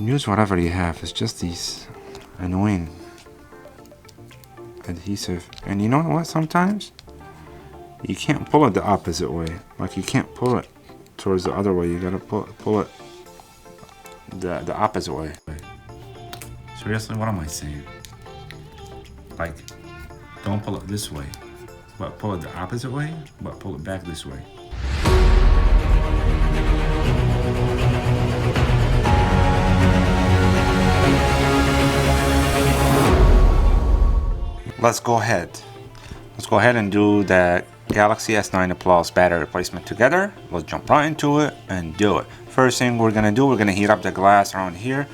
can use whatever you have. It's just these annoying adhesive. And you know what, sometimes you can't pull it the opposite way. Like you can't pull it towards the other way. You gotta pull it the opposite way. Seriously, what am I saying? Like, don't pull it this way, but pull it the opposite way, but pull it back this way. Let's go ahead and do the Galaxy S9 Plus battery replacement together. Let's jump right into it and do it. First thing we're gonna do, we're gonna heat up the glass around here.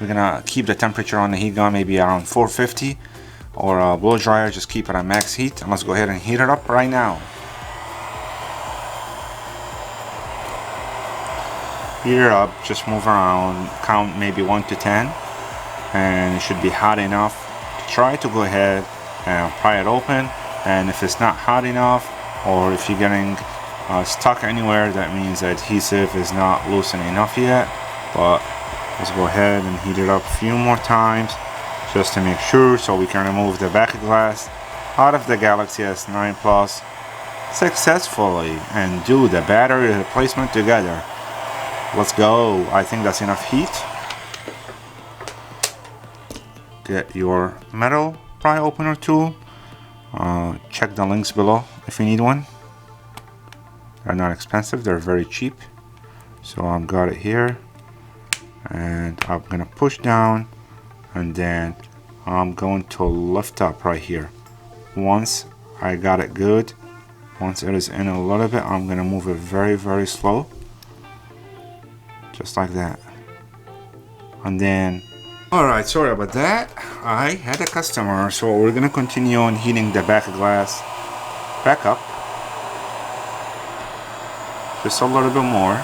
We're gonna keep the temperature on the heat gun maybe around 450, or a blow dryer, just keep it at max heat. And let's go ahead and heat it up right now. Heat it up, just move around, count maybe 1 to 10, and it should be hot enough to try to go ahead and pry it open. And if it's not hot enough, or if you're getting stuck anywhere, that means the adhesive is not loosened enough yet. But let's go ahead and heat it up a few more times just to make sure, so we can remove the back glass out of the Galaxy S9 Plus successfully and do the battery replacement together. Let's go. I think that's enough heat. Get your metal pry opener tool. Check the links below if you need one. They're not expensive, they're very cheap. So I've got it here, and I'm gonna push down, and then I'm going to lift up right here. Once I got it good, once it is in a little bit, I'm gonna move it very slow, just like that. And then, alright, sorry about that, I had a customer, so we're gonna continue on heating the back glass back up just a little bit more.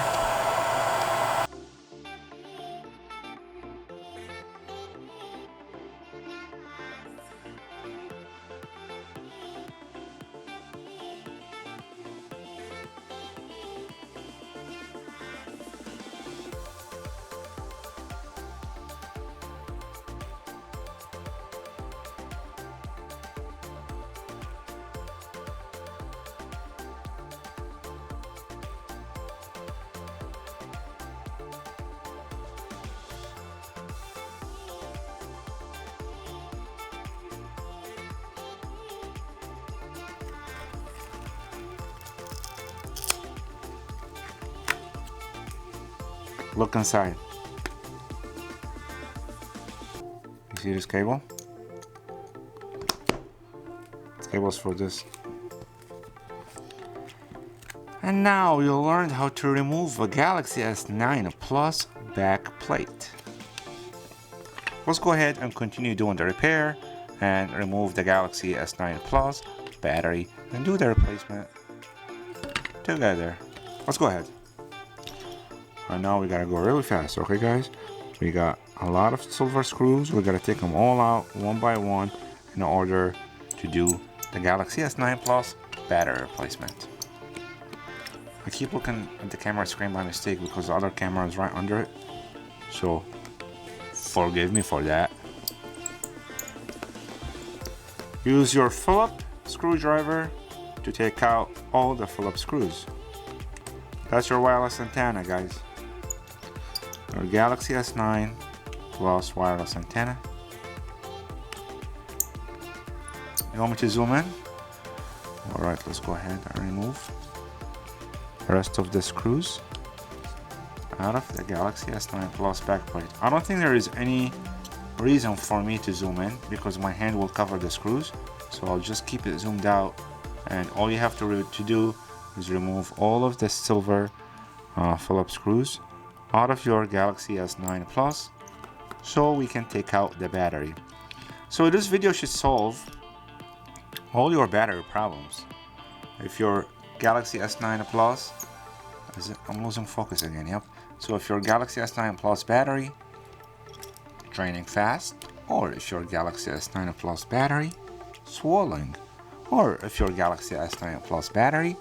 Look inside. You see this cable? This cable's for this. And now you learned how to remove a Galaxy S9 Plus back plate. Let's go ahead and continue doing the repair and remove the Galaxy S9 Plus battery and do the replacement together. Let's go ahead. And now we gotta go really fast, okay guys? We got a lot of silver screws. We gotta take them all out one by one in order to do the Galaxy S9 Plus battery replacement. I keep looking at the camera screen by mistake because the other camera is right under it. So forgive me for that. Use your Phillips screwdriver to take out all the Phillips screws. That's your wireless antenna, guys. Your Galaxy S9 Plus wireless antenna. You want me to zoom in? Alright, let's go ahead and remove the rest of the screws out of the Galaxy S9 Plus backplate. I don't think there is any reason for me to zoom in because my hand will cover the screws, so I'll just keep it zoomed out, and all you have to do is remove all of the silver Phillips screws out of your Galaxy S9 Plus so we can take out the battery. So this video should solve all your battery problems. If your Galaxy S9 Plus, I'm losing focus again, yep. So if your Galaxy S9 Plus battery draining fast, or if your Galaxy S9 Plus battery swelling, or if your Galaxy S9 Plus battery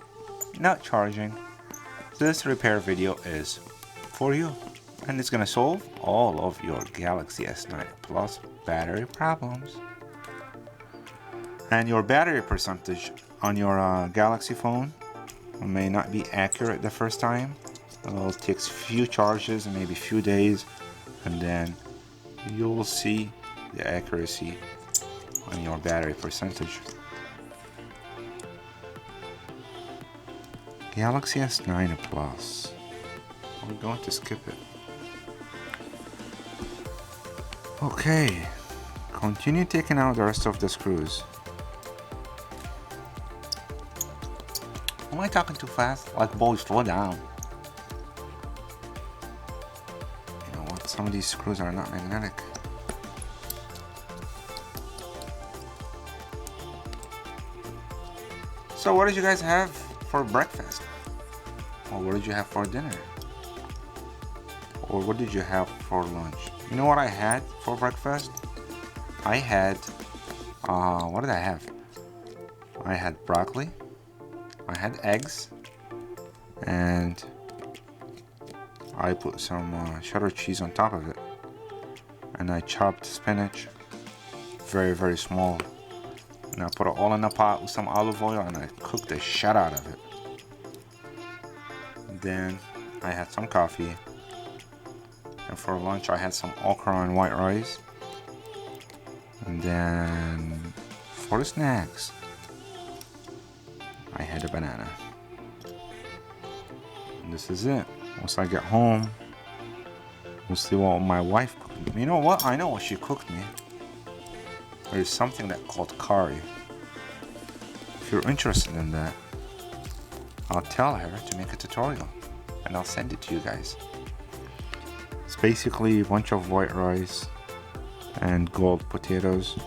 not charging, this repair video is for you. and it's gonna solve all of your Galaxy S9 Plus battery problems. And your battery percentage on your Galaxy phone may not be accurate the first time. It takes few charges and maybe few days, and then you'll see the accuracy on your battery percentage. Galaxy S9 Plus. We're going to skip it. Okay, continue taking out the rest of the screws. Am I talking too fast? Like, boy, slow down. You know what? Some of these screws are not magnetic. So what did you guys have for breakfast? Or what did you have for dinner? Or what did you have for lunch? You know what I had for breakfast? I had, what did I have? I had broccoli, I had eggs, and I put some cheddar cheese on top of it. And I chopped spinach very, very small. And I put it all in a pot with some olive oil and I cooked the shit out of it. Then I had some coffee. And for lunch I had some okra and white rice. And then for the snacks I had a banana. And this is it. Once I get home, we'll see what my wife cooked me. You know what? I know what she cooked me. There's something that called curry. If you're interested in that, I'll tell her to make a tutorial and I'll send it to you guys. It's basically a bunch of white rice and gold potatoes,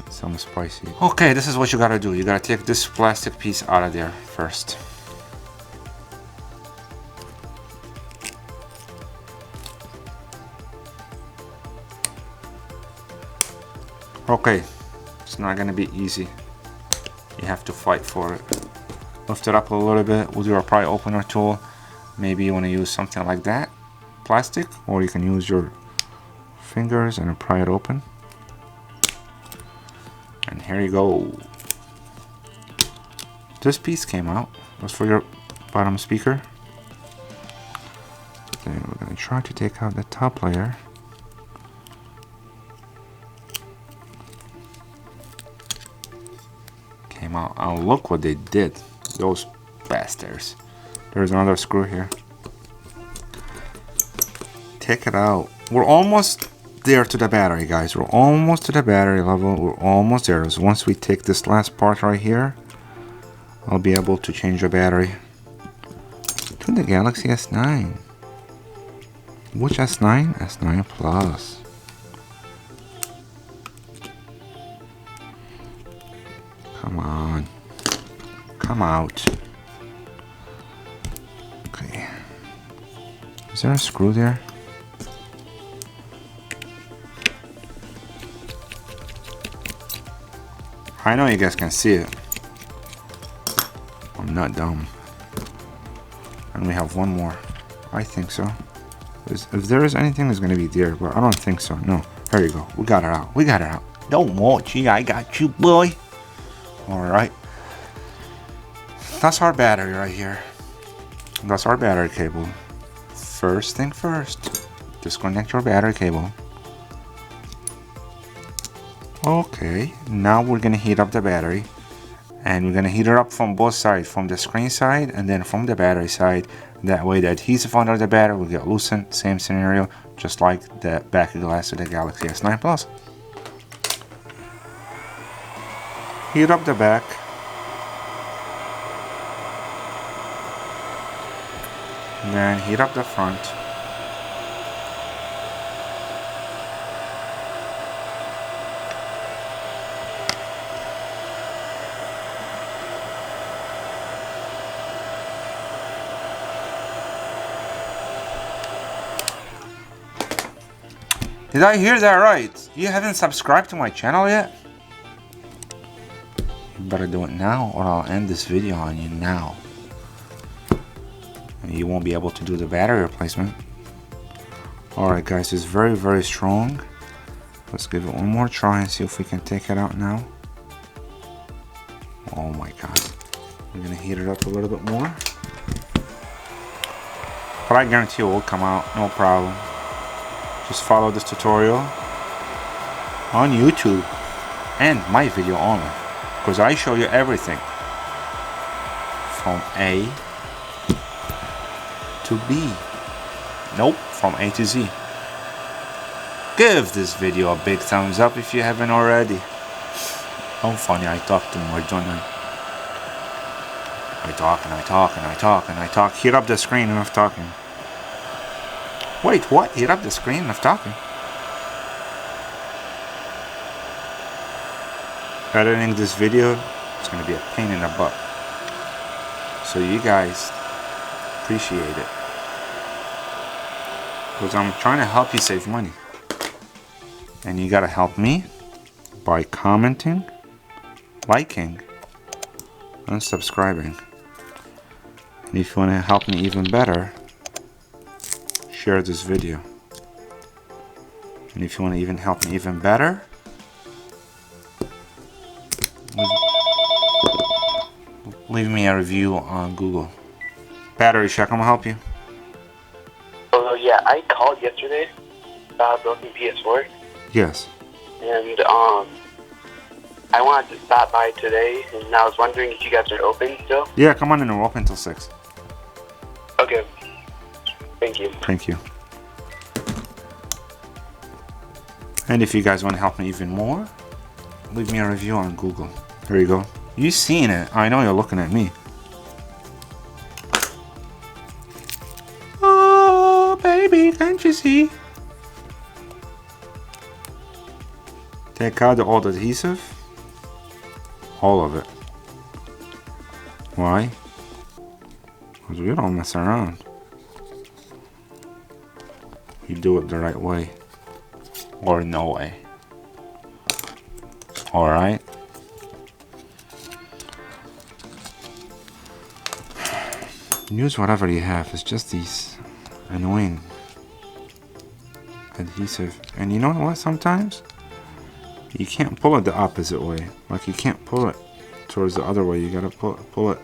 some spicy. Okay, this is what you gotta do. You gotta take this plastic piece out of there first. Okay, it's not gonna be easy. You have to fight for it. Lift it up a little bit with your pry opener tool. Maybe you want to use something like that, plastic, or you can use your fingers and pry it open. And here you go. This piece came out. That's for your bottom speaker. Then we're gonna try to take out the top layer. Came out. Oh, look what they did. Those bastards. There's another screw here. Take it out. We're almost there to the battery, guys. We're almost to the battery level. We're almost there. So once we take this last part right here, I'll be able to change the battery to the Galaxy S9. Which S9? S9 Plus. Come on. Come out. Okay. Is there a screw there? I know you guys can see it. I'm not dumb. And we have one more. I think so. If there is anything, it's gonna be there, but I don't think so. No. There you go. We got it out. We got it out. Don't watch it. I got you, boy. Alright. That's our battery right here. That's our battery cable. First thing first. Disconnect your battery cable. Okay. Now we're gonna heat up the battery. And we're gonna heat it up from both sides. From the screen side and then from the battery side. That way the adhesive under the battery will get loosened. Same scenario. Just like the back glass of the Galaxy S9 Plus. Heat up the back. And then heat up the front. Did I hear that right? You haven't subscribed to my channel yet? You better do it now or I'll end this video on you now. And you won't be able to do the battery replacement. Alright guys, it's very, very strong. Let's give it one more try and see if we can take it out now. Oh my god. We're gonna heat it up a little bit more. But I guarantee it will come out, no problem. Just follow this tutorial on YouTube and my video only, because I show you everything from A to B. Nope, from A to Z. Give this video a big thumbs up if you haven't already. I'm funny, I talk too much, don't I? I talk and I talk and I talk and I talk. Heat up the screen, enough talking. Wait, what? Heat up the screen, enough talking? Editing this video is going to be a pain in the butt. So you guys appreciate it. Because I'm trying to help you save money. And you gotta help me by commenting, liking, and subscribing. And if you want to help me even better, share this video. And if you want to even help me even better, leave me a review on Google. Battery check, I'm gonna help you. Oh yeah, I called yesterday about a broken PS4. Yes. And I wanted to stop by today, and I was wondering if you guys are open still. Yeah, come on in, we're open till 6. Okay. Thank you. Thank you. And if you guys want to help me even more, leave me a review on Google. There you go. You seen it. I know you're looking at me. Oh, baby, can't you see? Take out the old adhesive. All of it. Why? Because we don't mess around. You do it the right way. Or no way. Alright? Use whatever you have. It's just these annoying adhesive. And you know what, sometimes you can't pull it the opposite way. Like you can't pull it towards the other way. You gotta pull it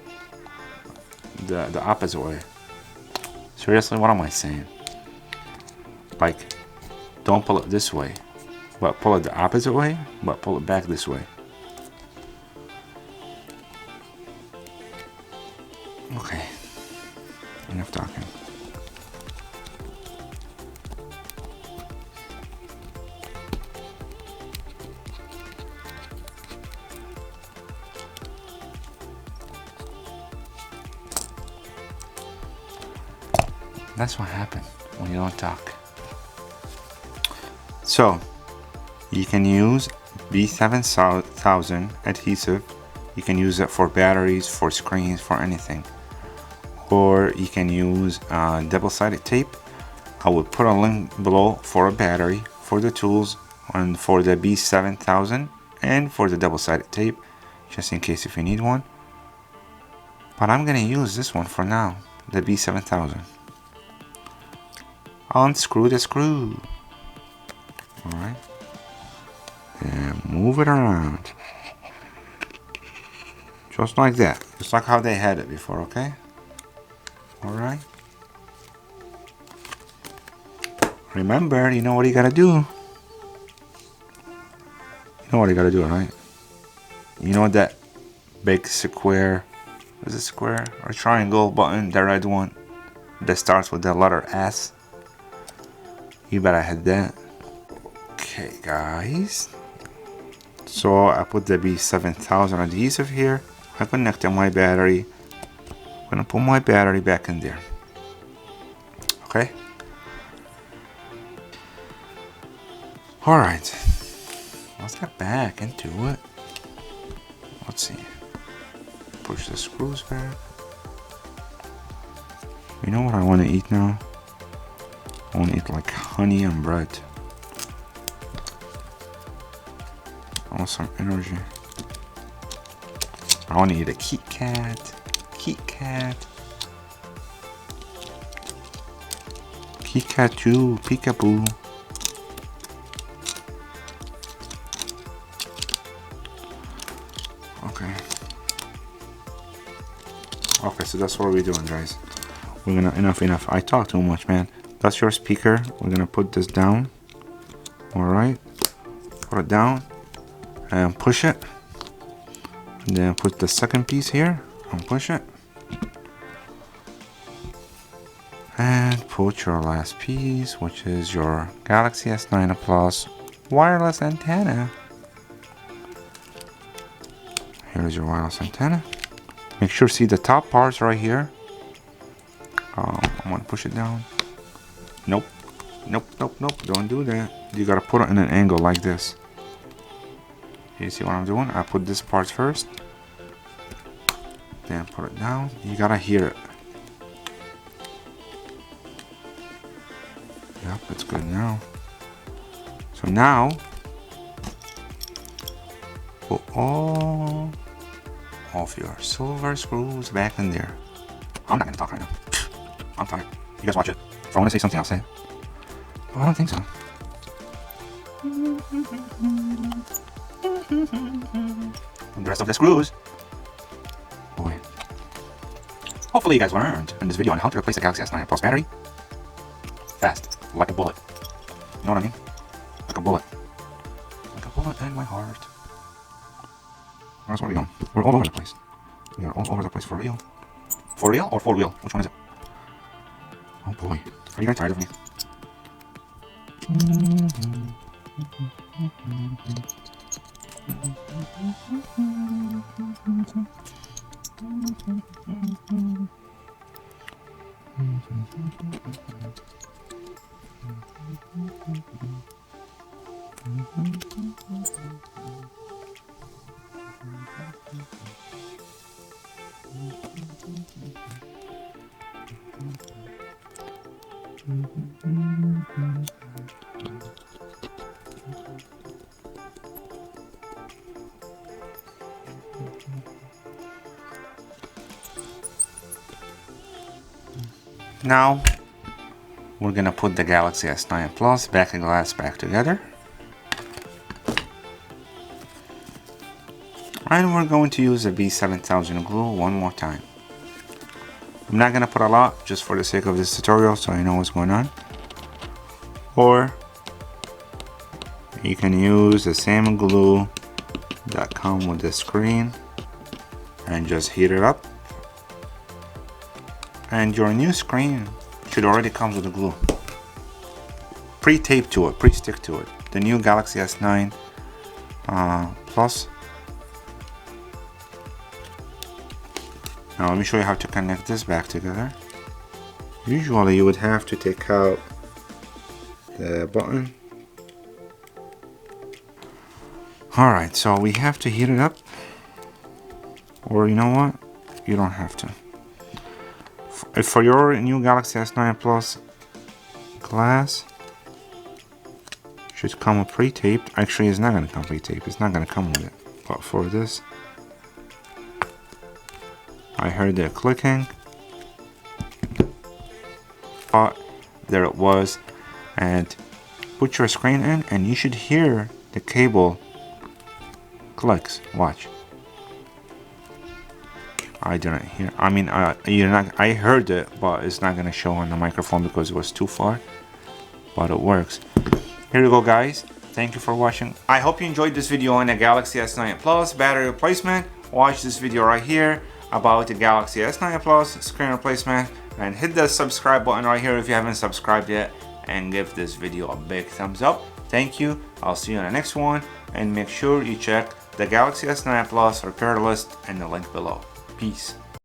the opposite way. Seriously, what am I saying? Like, don't pull it this way, but pull it the opposite way, but pull it back this way. Okay, enough talking. That's what happens when you don't talk. So, you can use B7000 adhesive. You can use it for batteries, for screens, for anything. Or you can use double-sided tape. I will put a link below for a battery, for the tools, and for the B7000, and for the double-sided tape, just in case if you need one. But I'm gonna use this one for now, the B7000. Unscrew the screw. Alright. And move it around. Just like that. Just like how they had it before, okay? Alright. Remember, you know what you gotta do. You know what you gotta do, right? You know that big square, is it square or triangle button, the red one that starts with the letter S? You better hit that. Okay guys, so I put the B7000 adhesive here. I connected my battery. I'm gonna put my battery back in there. Okay. All right, let's get back into it. Let's see. Push the screws back. You know what I want to eat now? I want to eat like honey and bread. I want some energy. I want to eat a Kit Kat. Kit Kat. Pikachu, peekaboo. Okay. Okay, so that's what we're doing, guys. We're gonna, enough. I talk too much, man. That's your speaker. We're gonna put this down. Alright. Put it down. And push it. And then put the second piece here. And push it. And put your last piece, which is your Galaxy S9 Plus wireless antenna. Here's your wireless antenna. Make sure to see the top parts right here. I'm gonna push it down. Nope. Don't do that. You gotta put it in an angle like this. You see what I'm doing? I put this part first. Then put it down. You gotta hear it. Yep, it's good now. So now, put all of your silver screws back in there. I'm not gonna talk right now. I'm tired. You guys watch it. If I want to say something, I'll say it. But I don't think so. And the rest of the screws. Boy. Hopefully you guys learned in this video on how to replace the Galaxy S9 Plus battery. Fast. Like a bullet. You know what I mean? Like a bullet. Like a bullet in my heart. That's where we're going. We're all over the place. We are all over the place for real. For real or for real? Which one is it? Oh boy. Are you guys tired of me? Now we're gonna put the Galaxy S9 Plus back and glass back together, and we're going to use a B7000 glue one more time. I'm not gonna put a lot just for the sake of this tutorial so you know what's going on, or you can use the same glue that come with the screen and just heat it up, and your new screen should already come with the glue pre-taped to it, pre-stick to it. The new Galaxy S9 Plus. Now let me show you how to connect this back together. Usually you would have to take out the button. Alright, so we have to heat it up, or you know what, you don't have to. For your new Galaxy S9 Plus glass, should come with pre-taped. Actually, it's not going to come pre-taped. It's not going to come with it. But for this, I heard it clicking. But there it was. And put your screen in, and you should hear the cable clicks. Watch. I didn't hear. I mean, you're not. I heard it, but it's not gonna show on the microphone because it was too far. But it works. Here you go, guys. Thank you for watching. I hope you enjoyed this video on the Galaxy S9 Plus battery replacement. Watch this video right here about the Galaxy S9 Plus screen replacement, and hit the subscribe button right here if you haven't subscribed yet, and give this video a big thumbs up. Thank you. I'll see you in the next one, and make sure you check the Galaxy S9 Plus repair list in the link below. Peace.